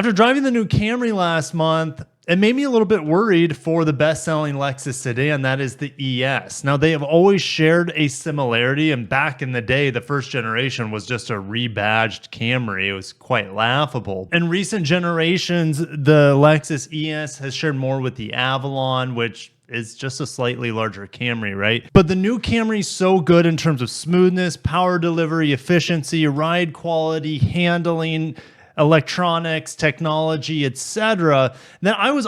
After driving the new Camry last month, it made me a little bit worried for the best-selling Lexus sedan, that is the ES. Now, they have always shared a similarity, and back in the day, the first generation was just a rebadged Camry. It was quite laughable. In recent generations, the Lexus ES has shared more with the Avalon, which is just a slightly larger Camry, right? But the new Camry is so good in terms of smoothness, power delivery, efficiency, ride quality, handling, electronics, technology, etc., that I was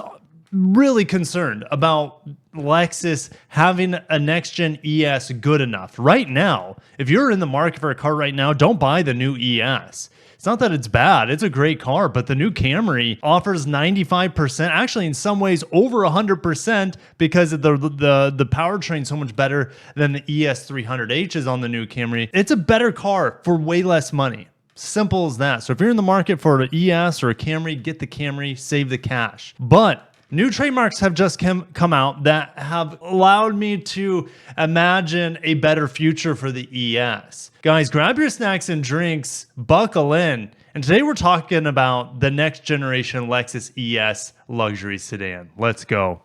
really concerned about Lexus having a next-gen ES good enough. Right now, if you're in the market for a car right now, don't buy the new ES. It's not that it's bad, it's a great car, but the new Camry offers 95%, actually in some ways over 100%, because the powertrain so much better than the ES300H is on the new Camry. It's a better car for way less money. Simple as that. So if you're in the market for an ES or a Camry, get the Camry, save the cash. But new trademarks have just come out that have allowed me to imagine a better future for the ES. Guys, grab your snacks and drinks, buckle in. And today we're talking about the next generation Lexus ES luxury sedan. Let's go.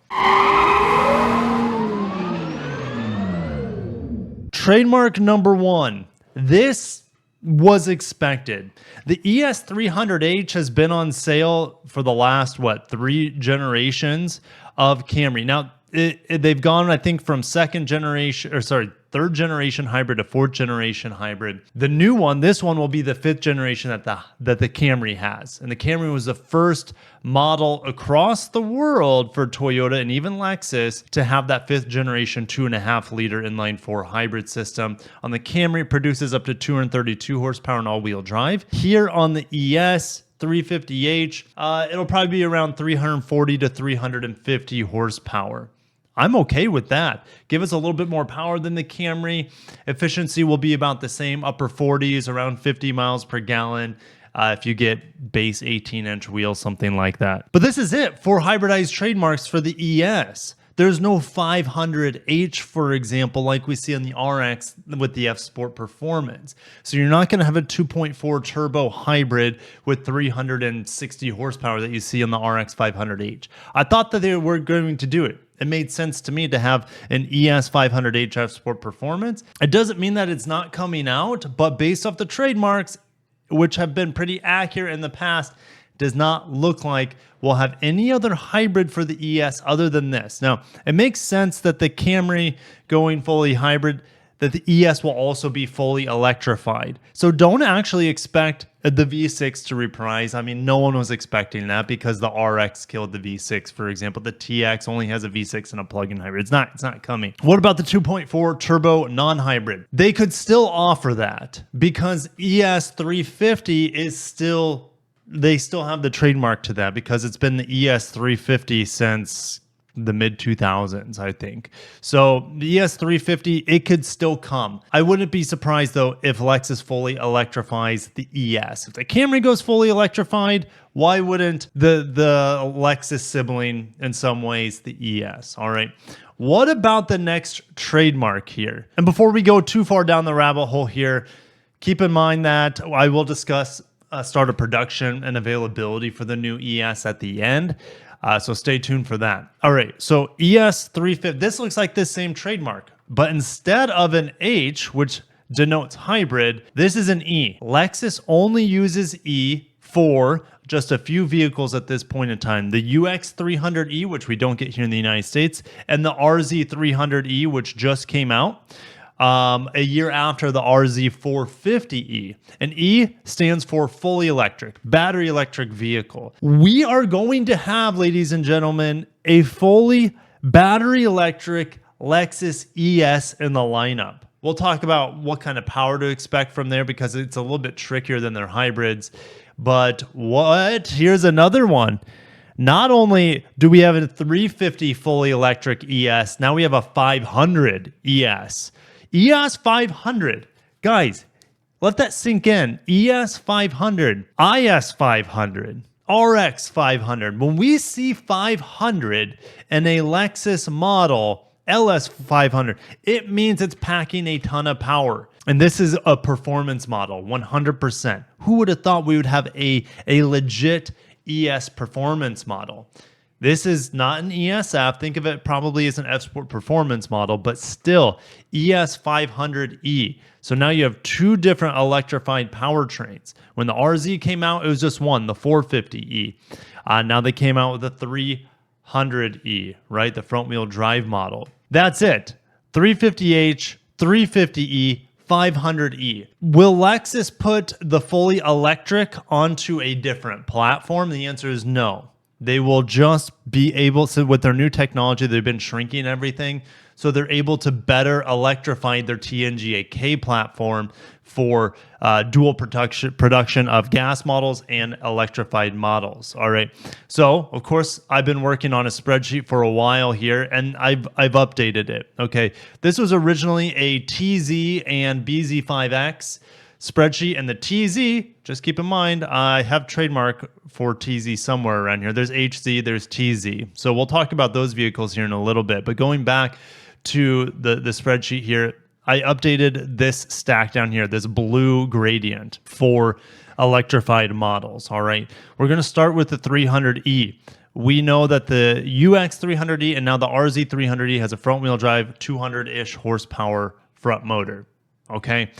Trademark number one. This was expected. The ES300H has been on sale for the last, 3 generations of Camry. Now, they've gone, I think, from third generation hybrid to fourth generation hybrid. The new one, this one will be the 5th generation that the Camry has. And the Camry was the first model across the world for Toyota and even Lexus to have that 5th generation 2.5 liter inline-4 hybrid system. On the Camry, it produces up to 232 horsepower in all-wheel drive. Here on the ES 350H, it'll probably be around 340 to 350 horsepower. I'm okay with that. Give us a little bit more power than the Camry. Efficiency will be about the same, upper 40s, around 50 miles per gallon. If you get base 18-inch wheels, something like that. But this is it for hybridized trademarks for the ES. There's no 500H, for example, like we see on the RX with the F Sport Performance. So you're not going to have a 2.4 turbo hybrid with 360 horsepower that you see on the RX 500H. I thought that they were going to do it. It made sense to me to have an ES 500H F Sport Performance. It doesn't mean that it's not coming out, but based off the trademarks, which have been pretty accurate in the past, does not look like we'll have any other hybrid for the ES other than this. Now, it makes sense that the Camry going fully hybrid, that the ES will also be fully electrified. So don't actually expect the V6 to reprise. I mean, no one was expecting that because the RX killed the V6, for example. The TX only has a V6 and a plug-in hybrid. It's not coming. What about the 2.4 turbo non-hybrid? They could still offer that because ES 350 is still, they still have the trademark to that because it's been the ES 350 since the mid 2000s, I think. So the ES 350, it could still come. I wouldn't be surprised though if Lexus fully electrifies the ES. If the Camry goes fully electrified, why wouldn't the Lexus sibling in some ways the ES? All right. What about the next trademark here? And before we go too far down the rabbit hole here, keep in mind that I will discuss start of production and availability for the new ES at the end. So stay tuned for that. All right, so ES 350, this looks like this same trademark, but instead of an H, which denotes hybrid, this is an E. Lexus only uses E for just a few vehicles at this point in time. The UX 300E, which we don't get here in the United States, and the RZ 300E, which just came out a year after the RZ 450E. And E stands for fully electric, battery electric vehicle. We are going to have, ladies and gentlemen, a fully battery electric Lexus ES in the lineup. We'll talk about what kind of power to expect from there because it's a little bit trickier than their hybrids. But here's another one. Not only do we have a 350 fully electric ES, now we have a 500 ES. ES 500. Guys, let that sink in. ES 500, IS 500, RX 500. When we see 500 in a Lexus model, LS 500, it means it's packing a ton of power. And this is a performance model, 100%. Who would have thought we would have a legit ES Performance model. This is not an ESF. Think of it probably as an F-Sport Performance model, but still ES 500E. So now you have two different electrified powertrains. When the RZ came out, it was just one, the 450E. Now they came out with the 300E, right? The front wheel drive model. That's it. 350H, 350E, 500E. Will Lexus put the fully electric onto a different platform? The answer is no. They will just be able to, with their new technology, they've been shrinking everything. So they're able to better electrify their TNGA-K platform for dual production of gas models and electrified models. All right. So, of course, I've been working on a spreadsheet for a while here, and I've updated it. Okay. This was originally a TZ and BZ5X spreadsheet, and the TZ, just keep in mind, I have trademark for TZ somewhere around here. There's HZ, there's TZ. So we'll talk about those vehicles here in a little bit. But going back to the spreadsheet here, I updated this stack down here, this blue gradient for electrified models. All right. We're going to start with the 300E. We know that the UX 300E and now the RZ 300E has a front wheel drive, 200-ish horsepower front motor. Okay.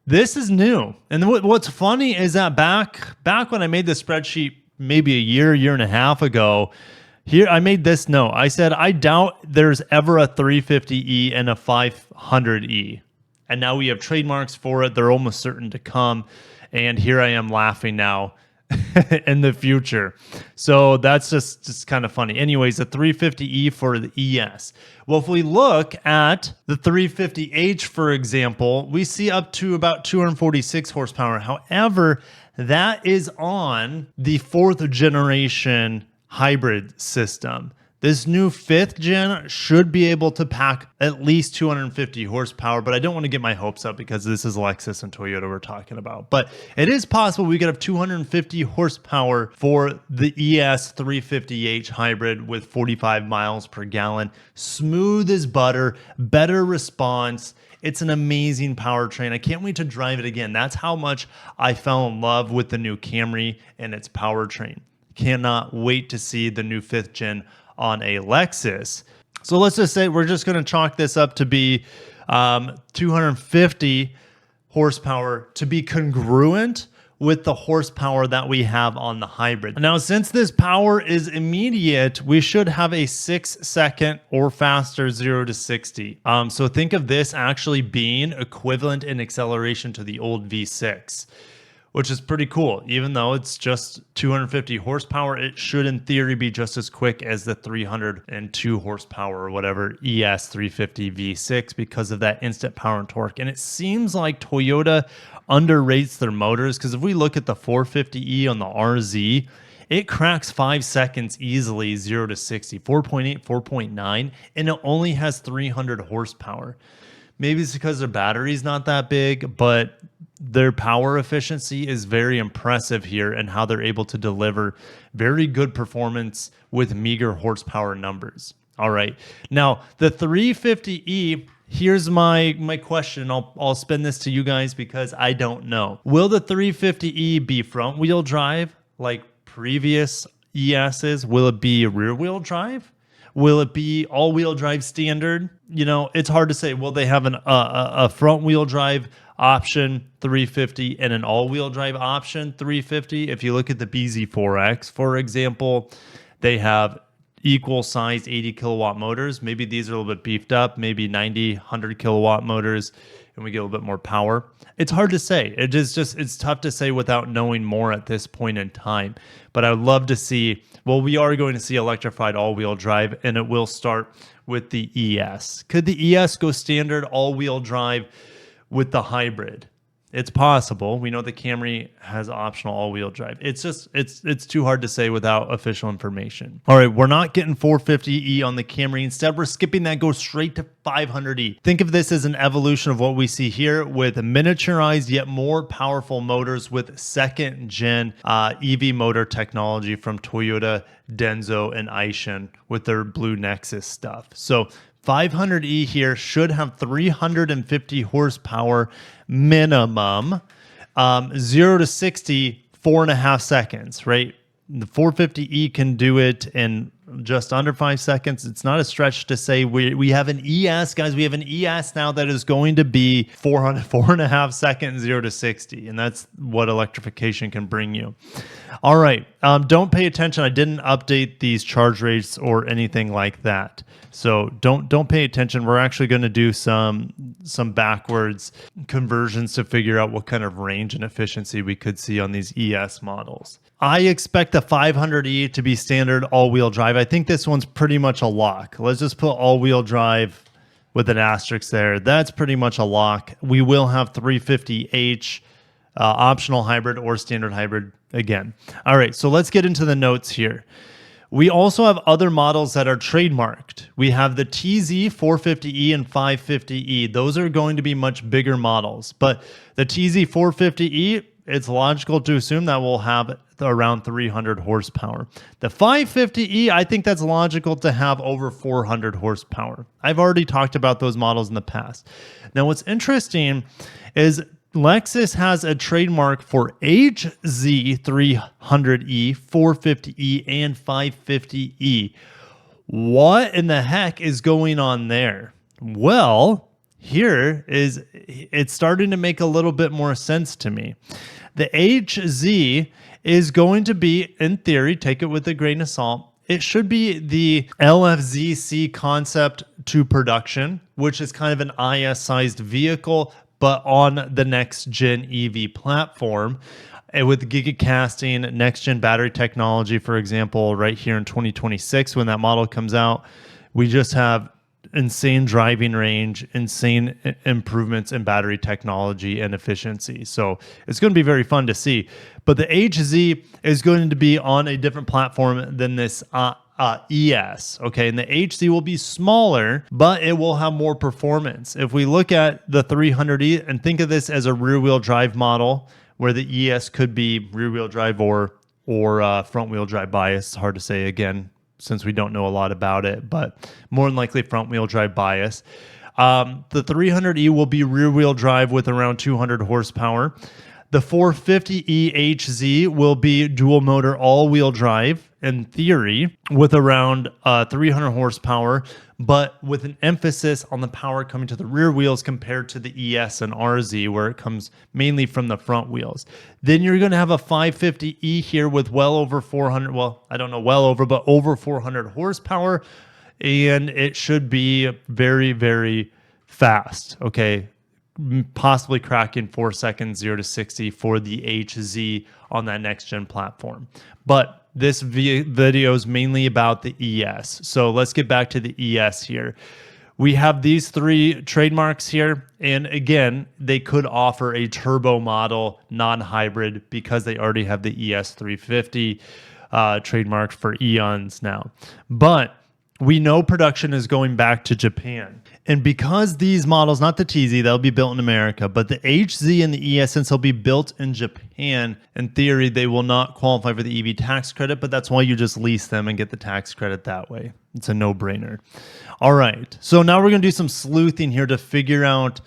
This is new. And what's funny is that back when I made this spreadsheet maybe a year and a half ago, here I made this note. I said, I doubt there's ever a 350E and a 500E. And now we have trademarks for it. They're almost certain to come. And here I am laughing now in the future. So that's just kind of funny. Anyways, the 350E for the ES. Well, if we look at the 350H, for example, we see up to about 246 horsepower. However, that is on the 4th generation hybrid system. This new 5th gen should be able to pack at least 250 horsepower, but I don't want to get my hopes up because this is Lexus and Toyota we're talking about. But it is possible we could have 250 horsepower for the ES 350H hybrid with 45 miles per gallon. Smooth as butter, better response. It's an amazing powertrain. I can't wait to drive it again. That's how much I fell in love with the new Camry and its powertrain. Cannot wait to see the new 5th gen on a Lexus. So let's just say we're just going to chalk this up to be 250 horsepower to be congruent with the horsepower that we have on the hybrid. Now, since this power is immediate, we should have a 6-second or faster 0 to 60. So think of this actually being equivalent in acceleration to the old V6. Which is pretty cool. Even though it's just 250 horsepower, it should in theory be just as quick as the 302 horsepower or whatever ES 350 V6 because of that instant power and torque. And it seems like Toyota underrates their motors because if we look at the 450E on the RZ, it cracks 5 seconds easily 0 to 60, 4.8, 4.9, and it only has 300 horsepower. Maybe it's because their battery's not that big, but their power efficiency is very impressive here and how they're able to deliver very good performance with meager horsepower numbers. All right. Now, the 350E, here's my question. I'll spin this to you guys because I don't know. Will the 350E be front wheel drive like previous ESs? Will it be rear wheel drive? Will it be all-wheel drive standard? You know, it's hard to say. Will they have a front-wheel drive option 350 and an all-wheel drive option 350? If you look at the BZ4X, for example, they have equal-sized 80-kilowatt motors. Maybe these are a little bit beefed up, maybe 90, 100-kilowatt motors, and we get a little bit more power. It's hard to say. It's tough to say without knowing more at this point in time. But I would love to see, well, we are going to see electrified all-wheel drive, and it will start with the ES. Could the ES go standard all-wheel drive with the hybrid? It's possible. We know the Camry has optional all-wheel drive. It's too hard to say without official information. All right, we're not getting 450E on the Camry. Instead, we're skipping that, go straight to 500E. Think of this as an evolution of what we see here with miniaturized yet more powerful motors with second-gen EV motor technology from Toyota, Denso, and Aishin with their Blue Nexus stuff. So 500E here should have 350 horsepower minimum, 0 to 60, 4.5 seconds, right? The 450e can do it in just under 5 seconds. It's not a stretch to say we have an ES, guys. We have an ES now that is going to be 4.5 seconds, 0 to 60. And that's what electrification can bring you. All right. Don't pay attention. I didn't update these charge rates or anything like that. So don't pay attention. We're actually going to do some backwards conversions to figure out what kind of range and efficiency we could see on these ES models. I expect the 500e to be standard all-wheel drive. I think this one's pretty much a lock. Let's just put all-wheel drive with an asterisk there. That's pretty much a lock. We will have 350h, optional hybrid or standard hybrid again. All right, so let's get into the notes here. We also have other models that are trademarked. We have the TZ 450e and 550e. Those are going to be much bigger models. But the TZ 450e, it's logical to assume that we'll have around 300 horsepower. The 550e, I think that's logical to have over 400 horsepower. I've already talked about those models in the past. Now, what's interesting is Lexus has a trademark for HZ300e, 450e, and 550e. What in the heck is going on there? Well, here is it's starting to make a little bit more sense to me. The HZ is going to be, in theory, take it with a grain of salt, it should be the LFZC concept to production, which is kind of an IS-sized vehicle, but on the next-gen EV platform. And with gigacasting, next-gen battery technology, for example, right here in 2026, when that model comes out, we just have insane driving range, insane improvements in battery technology and efficiency. So it's going to be very fun to see. But the HZ is going to be on a different platform than this ES, okay? And the HZ will be smaller, but it will have more performance. If we look at the 300e and think of this as a rear-wheel drive model, where the ES could be rear-wheel drive or front-wheel drive bias. It's hard to say again, since we don't know a lot about it, but more than likely front-wheel drive bias. The 300e will be rear-wheel drive with around 200 horsepower. The 450e HZ will be dual motor all-wheel drive in theory with around 300 horsepower, but with an emphasis on the power coming to the rear wheels compared to the ES and RZ, where it comes mainly from the front wheels. Then you're going to have a 550e here with well over 400, well, I don't know well over, but over 400 horsepower, and it should be very, very fast, okay? Possibly cracking 4 seconds, 0 to 60 for the HZ on that next gen platform. But this video is mainly about the ES. So let's get back to the ES here. We have these three trademarks here. And again, they could offer a turbo model, non-hybrid, because they already have the ES350 trademarked for eons now. But we know production is going back to Japan. And because these models, not the TZ, they'll be built in America, but the HZ and the ES, since they'll be built in Japan, in theory, they will not qualify for the EV tax credit, but that's why you just lease them and get the tax credit that way. It's a no-brainer. All right, so now we're going to do some sleuthing here to figure out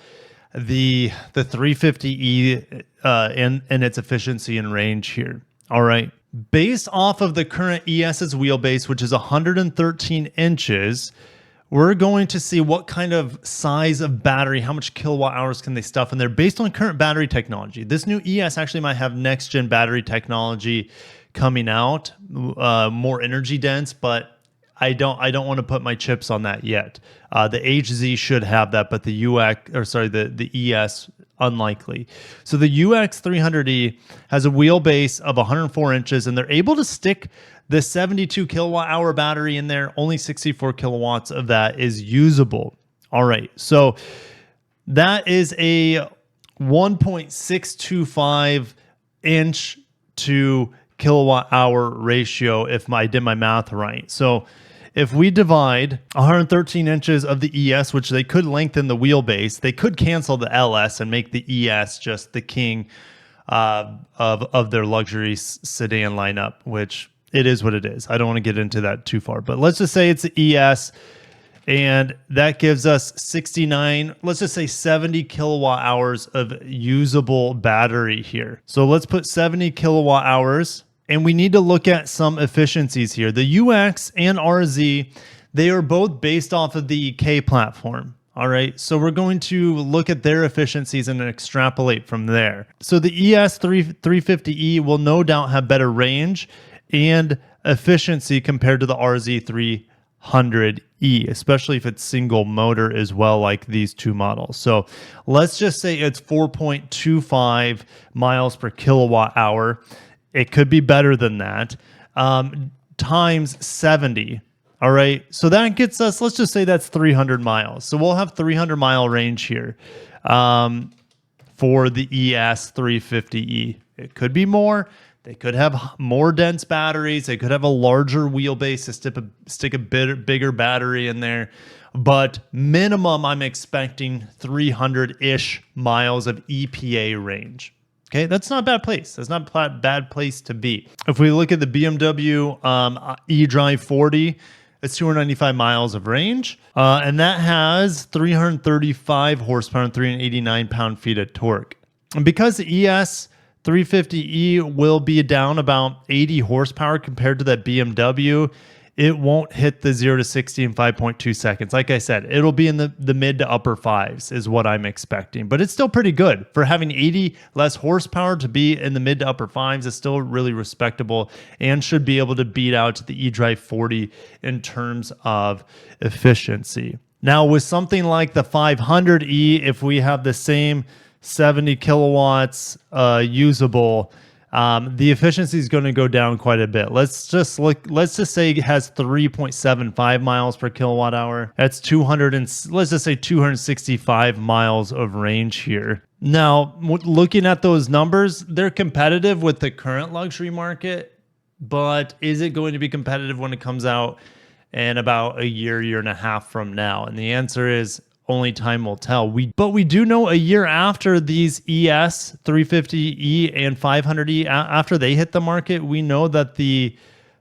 the 350e and its efficiency and range here. All right. Based off of the current ES's wheelbase, which is 113 inches, we're going to see what kind of size of battery, how much kilowatt hours can they stuff in there based on current battery technology. This new ES actually might have next gen battery technology coming out, more energy dense, but I don't want to put my chips on that yet. The HZ should have that, but the the ES unlikely. So the UX 300e has a wheelbase of 104 inches, and they're able to stick the 72 kilowatt hour battery in there. Only 64 kilowatts of that is usable. All right, so that is a 1.625 inch to kilowatt hour ratio if I did my math right. So if we divide 113 inches of the ES, which they could lengthen the wheelbase, they could cancel the LS and make the ES just the king of their luxury sedan lineup, which it is what it is. I don't want to get into that too far, but let's just say it's the ES, and that gives us 69, let's just say 70 kilowatt hours of usable battery here. So let's put 70 kilowatt hours And we need to look at some efficiencies here. The UX and RZ, they are both based off of the K platform. All right, so we're going to look at their efficiencies and extrapolate from there. So the ES 350E will no doubt have better range and efficiency compared to the RZ 300E, especially if it's single motor as well, like these two models. So let's just say it's 4.25 miles per kilowatt hour. It could be better than that, times 70. All right, so that gets us, let's just say that's 300 miles. So we'll have 300 mile range here for the ES 350E. It could be more. They could have more dense batteries. They could have a larger wheelbase to stick a bit bigger battery in there. But minimum, I'm expecting 300-ish miles of EPA range. Okay, that's not a bad place. That's not a bad place to be. If we look at the BMW eDrive 40, it's 295 miles of range, and that has 335 horsepower and 389 pound-feet of torque. And because the ES 350E will be down about 80 horsepower compared to that BMW, it won't hit the 0 to 60 in 5.2 seconds. Like I said, it'll be in the mid to upper fives is what I'm expecting. But it's still pretty good. For having 80 less horsepower to be in the mid to upper fives is still really respectable and should be able to beat out the eDrive 40 in terms of efficiency. Now, with something like the 500E, if we have the same 70 kilowatts usable, the efficiency is going to go down quite a bit. Let's just say it has 3.75 miles per kilowatt hour. That's 265 miles of range here. Now, looking at those numbers, they're competitive with the current luxury market, but is it going to be competitive when it comes out in about a year and a half from now? And the answer is only time will tell. But we do know a year after these ES 350E and 500E, after they hit the market, we know that the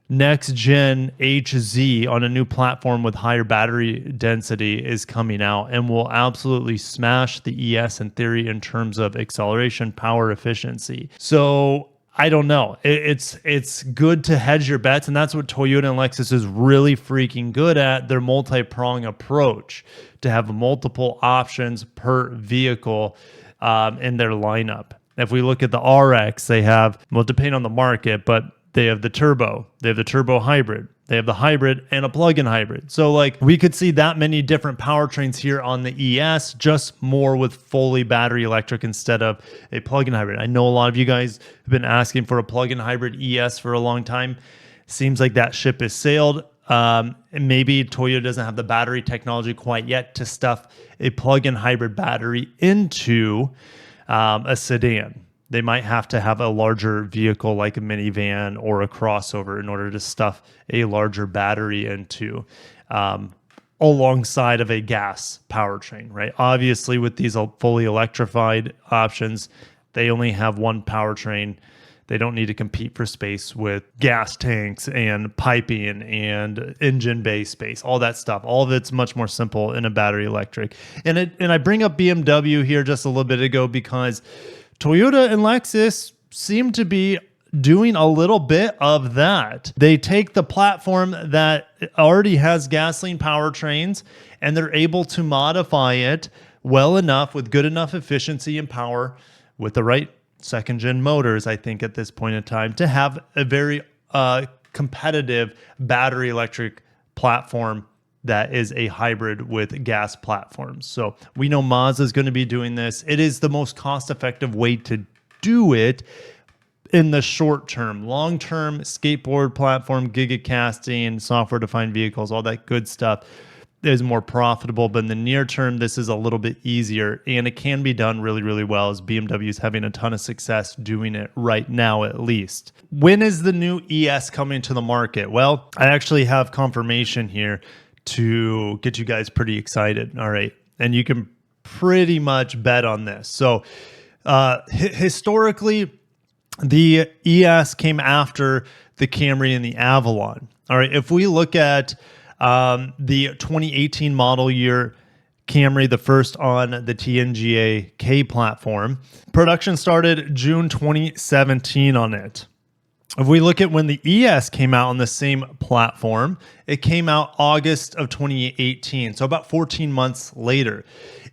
next gen HZ on a new platform with higher battery density is coming out and will absolutely smash the ES in theory in terms of acceleration, power, efficiency. So I don't know. It's good to hedge your bets, and that's what Toyota and Lexus is really freaking good at, their multi-prong approach, to have multiple options per vehicle in their lineup. If we look at the RX, they have, well, depending on the market, but they have the turbo, they have the turbo hybrid, they have the hybrid and a plug-in hybrid. So like we could see that many different powertrains here on the ES, just more with fully battery electric instead of a plug-in hybrid. I know a lot of you guys have been asking for a plug-in hybrid ES for a long time. Seems like that ship has sailed. Maybe Toyota doesn't have the battery technology quite yet to stuff a plug-in hybrid battery into a sedan. They might have to have a larger vehicle like a minivan or a crossover in order to stuff a larger battery into alongside of a gas powertrain, right? Obviously, with these fully electrified options, they only have one powertrain. They don't need to compete for space with gas tanks and piping and engine bay space, all that stuff. All of it's much more simple in a battery electric. And I bring up BMW here just a little bit ago because Toyota and Lexus seem to be doing a little bit of that. They take the platform that already has gasoline powertrains and they're able to modify it well enough with good enough efficiency and power with the right second-gen motors, I think, at this point in time, to have a very competitive battery electric platform that is a hybrid with gas platforms. So we know Mazda is going to be doing this. It is the most cost-effective way to do it in the short term. Long-term, skateboard platform, gigacasting, software-defined vehicles, all that good stuff is more profitable. But in the near term, this is a little bit easier, and it can be done really, really well, as BMW is having a ton of success doing it right now, at least. When is the new ES coming to the market? Well, I actually have confirmation here to get you guys pretty excited. All right. And you can pretty much bet on this. So historically, the ES came after the Camry and the Avalon. All right. If we look at the 2018 model year Camry, the first on the TNGA K platform, production started June 2017 on it. If we look at when the ES came out on the same platform, it came out August of 2018, so about 14 months later.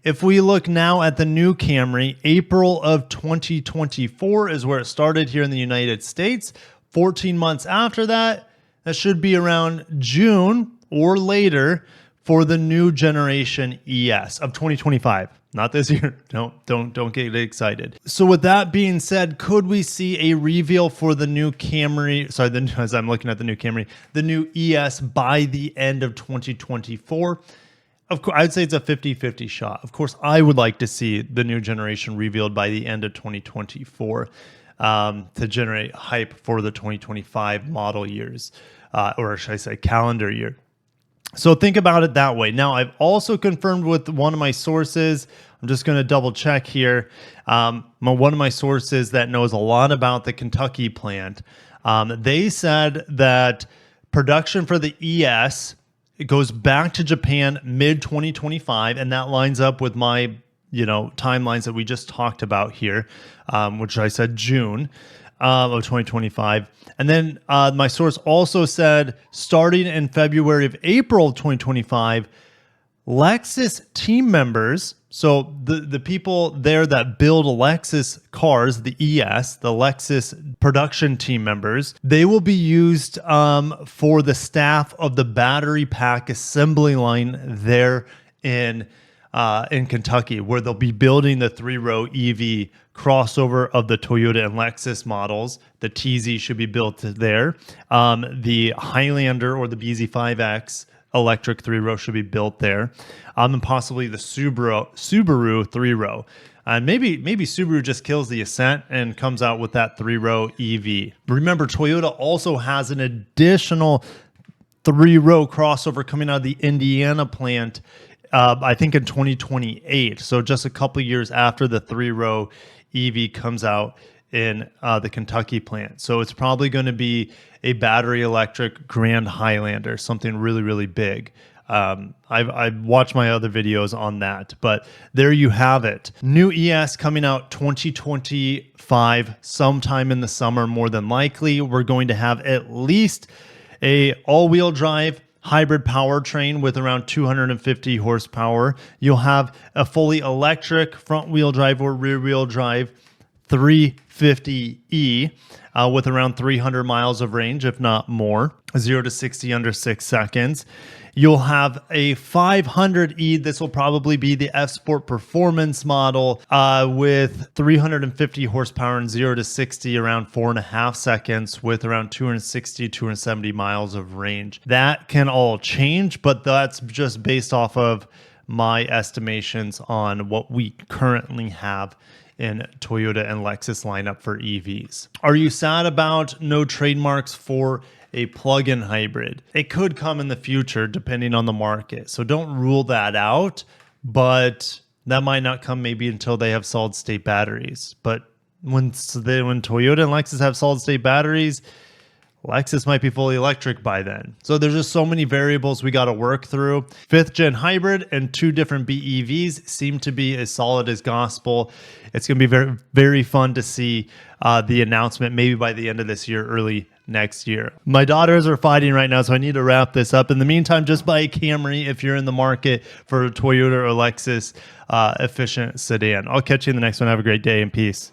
If we look now at the new Camry, April of 2024 is where it started here in the United States. 14 months after that, that should be around June or later for the new generation ES of 2025. Not this year. Don't get excited. So with that being said, could we see a reveal for the new Camry? Sorry, as I'm looking at the new Camry, the new ES by the end of 2024. Of course, I'd say it's a 50-50 shot. Of course, I would like to see the new generation revealed by the end of 2024 to generate hype for the 2025 model years, or should I say calendar year. So think about it that way. Now, I've also confirmed with one of my sources. I'm just going to double check here. One of my sources that knows a lot about the Kentucky plant, they said that production for the ES, it goes back to Japan mid-2025, and that lines up with my timelines that we just talked about here, which I said June of 2025. And then my source also said starting in February of April of 2025, Lexus team members, so the people there that build Lexus cars, the ES, the Lexus production team members, they will be used for the staff of the battery pack assembly line there in Kentucky, where they'll be building the 3-row EV crossover of the Toyota and Lexus models. The TZ should be built there. The Highlander or the BZ5X electric 3-row should be built there. And possibly the Subaru 3-row. And maybe Subaru just kills the Ascent and comes out with that 3-row EV. Remember, Toyota also has an additional 3-row crossover coming out of the Indiana plant, I think in 2028. So just a couple years after the 3-row EV comes out in the Kentucky plant. So it's probably going to be a battery electric Grand Highlander, something really, really big. I've watched my other videos on that, but there you have it. New ES coming out 2025, sometime in the summer, more than likely. We're going to have at least a all-wheel drive hybrid powertrain with around 250 horsepower. You'll have a fully electric front-wheel drive or rear-wheel drive 350e with around 300 miles of range, if not more. 0 to 60 under 6 seconds. You'll have a 500e. This will probably be the F Sport Performance model with 350 horsepower and 0 to 60 around 4.5 seconds with around 260, 270 miles of range. That can all change, but that's just based off of my estimations on what we currently have in Toyota and Lexus lineup for EVs. Are you sad about no trademarks for a plug-in hybrid? It could come in the future depending on the market. So don't rule that out, but that might not come maybe until they have solid state batteries. But when Toyota and Lexus have solid state batteries, Lexus might be fully electric by then. So there's just so many variables we got to work through. 5th gen hybrid and 2 different BEVs seem to be as solid as gospel. It's going to be very, very fun to see the announcement maybe by the end of this year, early next year. My daughters are fighting right now, so I need to wrap this up. In the meantime, just buy a Camry if you're in the market for a Toyota or Lexus efficient sedan. I'll catch you in the next one. Have a great day and peace.